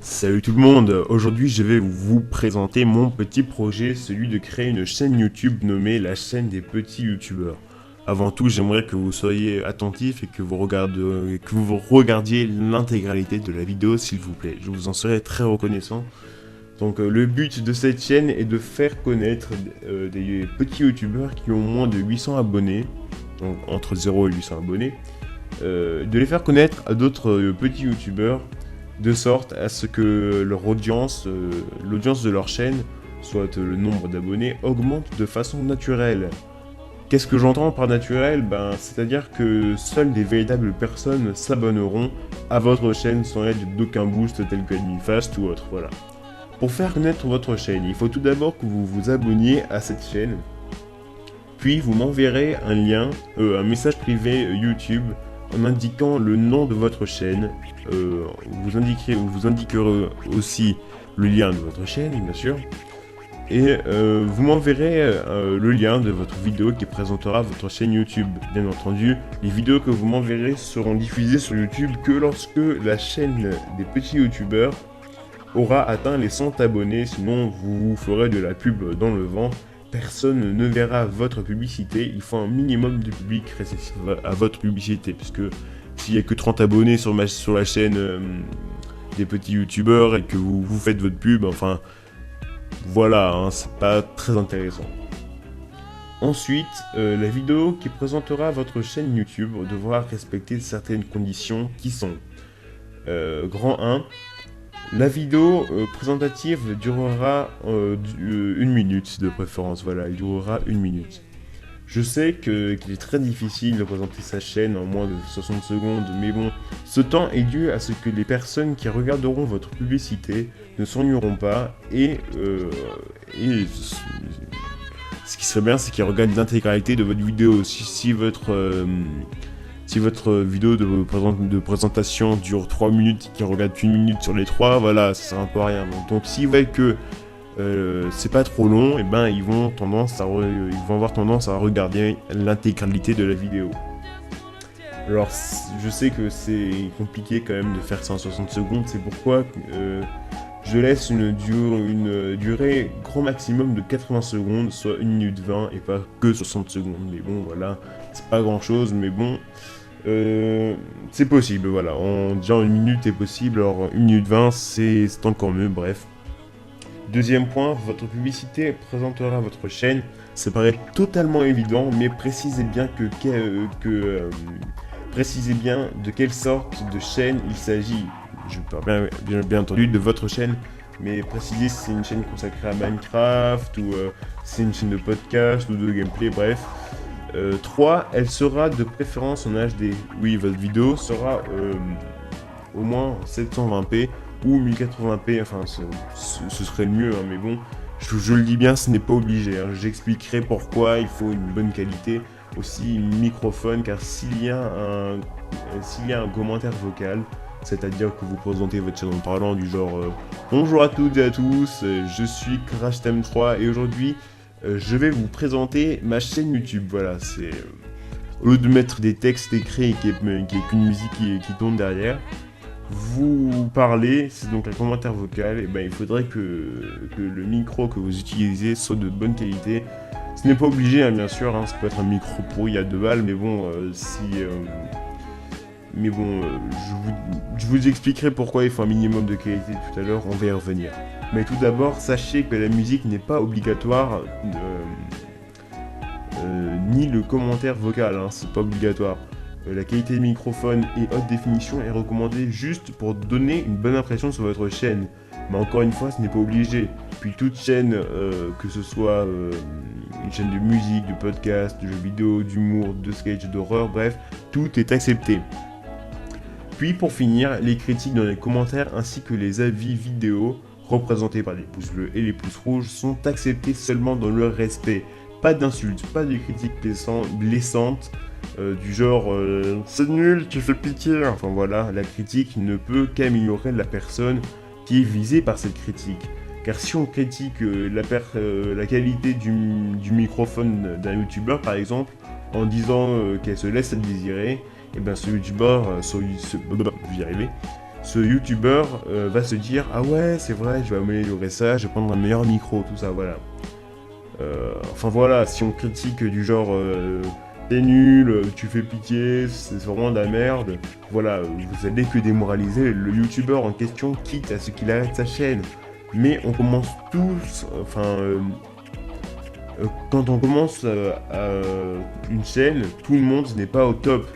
Salut tout le monde, aujourd'hui je vais vous présenter mon petit projet, celui de créer une chaîne YouTube nommée la chaîne des petits YouTubeurs. Avant tout, j'aimerais que vous soyez attentifs et que vous regardiez l'intégralité de la vidéo s'il vous plaît, je vous en serais très reconnaissant. Donc le but de cette chaîne est de faire connaître des petits YouTubeurs qui ont moins de 800 abonnés, donc entre 0 et 800 abonnés, de les faire connaître à d'autres petits YouTubeurs de sorte à ce que leur audience, l'audience de leur chaîne, soit le nombre d'abonnés, augmente de façon naturelle. Qu'est-ce que j'entends par naturel? C'est-à-dire que seules des véritables personnes s'abonneront à votre chaîne sans l'aide d'aucun boost tel que Adminfast ou autre, voilà. Pour faire connaître votre chaîne, il faut tout d'abord que vous vous abonniez à cette chaîne, puis vous m'enverrez un lien, un message privé YouTube en indiquant le nom de votre chaîne. Vous indiquerez aussi le lien de votre chaîne, bien sûr. Et vous m'enverrez le lien de votre vidéo qui présentera votre chaîne YouTube. Bien entendu, les vidéos que vous m'enverrez seront diffusées sur YouTube que lorsque la chaîne des petits YouTubeurs aura atteint les 100 abonnés. Sinon, vous ferez de la pub dans le vent. Personne ne verra votre publicité, il faut un minimum de public réceptif à votre publicité, puisque s'il n'y a que 30 abonnés sur la chaîne des petits youtubeurs et que vous faites votre pub, enfin voilà, hein, c'est pas très intéressant. Ensuite, la vidéo qui présentera votre chaîne YouTube devra respecter certaines conditions qui sont grand 1. La vidéo présentative durera 1 minute de préférence, voilà, elle durera 1 minute. Je sais qu'il est très difficile de présenter sa chaîne en moins de 60 secondes, mais bon, ce temps est dû à ce que les personnes qui regarderont votre publicité ne s'ennuieront pas, et ce qui serait bien, c'est qu'ils regardent l'intégralité de votre vidéo. Si votre vidéo de présentation dure 3 minutes et qu'ils regardent 1 minute sur les 3, voilà, ça sert un peu à rien. Donc s'ils voient que c'est pas trop long, et ils vont avoir tendance à regarder l'intégralité de la vidéo. Alors je sais que c'est compliqué quand même de faire ça en 60 secondes, c'est pourquoi je laisse une durée grand maximum de 80 secondes, soit 1 minute 20 et pas que 60 secondes. Mais bon, voilà, c'est pas grand chose, mais bon, c'est possible, voilà. En disant 1 minute est possible, alors 1 minute 20 c'est encore mieux, bref. Deuxième point, votre publicité présentera votre chaîne. Ça paraît totalement évident, mais précisez bien précisez bien de quelle sorte de chaîne il s'agit. Je parle bien entendu de votre chaîne, mais précisez si c'est une chaîne consacrée à Minecraft ou si c'est une chaîne de podcast ou de gameplay, bref. 3. Elle sera de préférence en HD. Oui, votre vidéo sera au moins 720p ou 1080p, enfin ce serait le mieux, hein, mais bon, je le dis bien, ce n'est pas obligé, hein. J'expliquerai pourquoi il faut une bonne qualité, aussi un microphone, car s'il y a un commentaire vocal, c'est-à-dire que vous présentez votre chaîne en parlant du genre bonjour à toutes et à tous, je suis CrashTime3 et aujourd'hui je vais vous présenter ma chaîne YouTube. Voilà, c'est au lieu de mettre des textes écrits et qu'une musique qui tourne derrière, vous parlez, c'est donc un commentaire vocal, et il faudrait que le micro que vous utilisez soit de bonne qualité. Ce n'est pas obligé, hein, bien sûr, hein, ça peut être un micro pourri à 2 balles, mais bon, je vous expliquerai pourquoi il faut un minimum de qualité tout à l'heure, on va y revenir. Mais tout d'abord, sachez que la musique n'est pas obligatoire, ni le commentaire vocal, hein, c'est pas obligatoire. La qualité de microphone et haute définition est recommandée juste pour donner une bonne impression sur votre chaîne. Mais encore une fois, ce n'est pas obligé. Puis toute chaîne, que ce soit une chaîne de musique, de podcast, de jeux vidéo, d'humour, de sketch, d'horreur, bref, tout est accepté. Puis pour finir, les critiques dans les commentaires ainsi que les avis vidéo, représentés par les pouces bleus et les pouces rouges, sont acceptés seulement dans le respect. Pas d'insultes, pas de critiques blessantes, du genre c'est nul, tu fais pitié. Enfin voilà, la critique ne peut qu'améliorer la personne qui est visée par cette critique. Car si on critique la qualité du microphone d'un youtubeur par exemple, en disant qu'elle se laisse à désirer, et ce youtubeur, je vais y arriver, ce youtubeur va se dire ah ouais c'est vrai, je vais améliorer ça, je vais prendre un meilleur micro, tout ça, voilà. Enfin voilà, si on critique du genre t'es nul, tu fais pitié, c'est vraiment de la merde, voilà, vous allez que démoraliser le youtubeur en question, quitte à ce qu'il arrête sa chaîne. Mais on commence tous, quand on commence une chaîne, tout le monde n'est pas au top.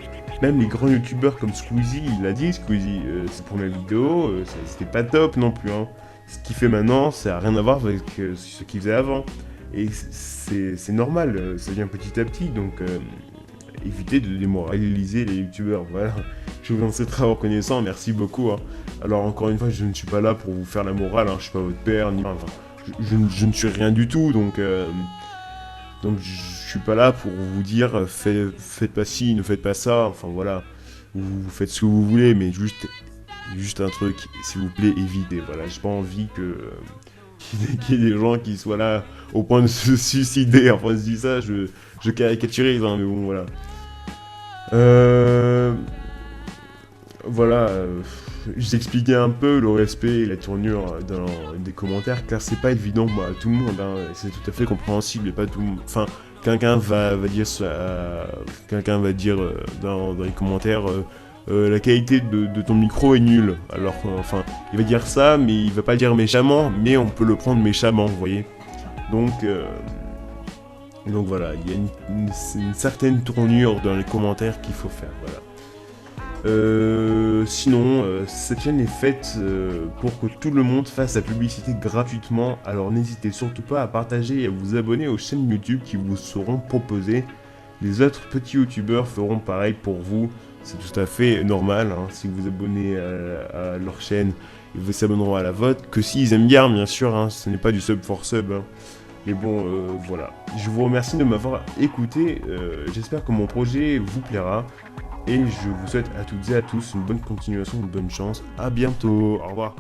Même les grands youtubeurs comme Squeezie, il l'a dit, Squeezie, ses premières vidéos, c'était pas top non plus. Hein. Ce qu'il fait maintenant, ça n'a rien à voir avec ce qu'il faisait avant. Et c'est normal, ça vient petit à petit, donc évitez de démoraliser les youtubeurs, voilà. Je vous en suis très reconnaissant, merci beaucoup. Hein. Alors encore une fois, je ne suis pas là pour vous faire la morale, hein. Je suis pas votre père, ni... enfin, je ne suis rien du tout, donc je suis pas là pour vous dire faites pas ci, ne faites pas ça, enfin voilà. Vous faites ce que vous voulez, mais juste un truc, s'il vous plaît, évitez, voilà. J'ai pas envie qu'il y ait des gens qui soient là au point de se suicider. Enfin, je dis ça, je caricaturise, hein, mais bon, voilà. Voilà, j'expliquais un peu le respect et la tournure dans des commentaires, car c'est pas évident à tout le monde, hein, c'est tout à fait compréhensible, et pas tout le monde... Enfin, quelqu'un va dire ça, quelqu'un va dire dans les commentaires la qualité de ton micro est nulle. Alors, enfin, il va dire ça, mais il va pas le dire méchamment, mais on peut le prendre méchamment, vous voyez. Donc voilà, il y a une certaine tournure dans les commentaires qu'il faut faire, voilà. Sinon, cette chaîne est faite pour que tout le monde fasse la publicité gratuitement, alors n'hésitez surtout pas à partager et à vous abonner aux chaînes YouTube qui vous seront proposées. Les autres petits youtubeurs feront pareil pour vous, c'est tout à fait normal, hein, si vous vous abonnez à leur chaîne, ils vous s'abonneront à la vôtre, que s'ils aiment bien sûr, hein, ce n'est pas du sub for sub. Hein. Mais bon, voilà. Je vous remercie de m'avoir écouté, j'espère que mon projet vous plaira. Et je vous souhaite à toutes et à tous une bonne continuation, une bonne chance. À bientôt. Au revoir.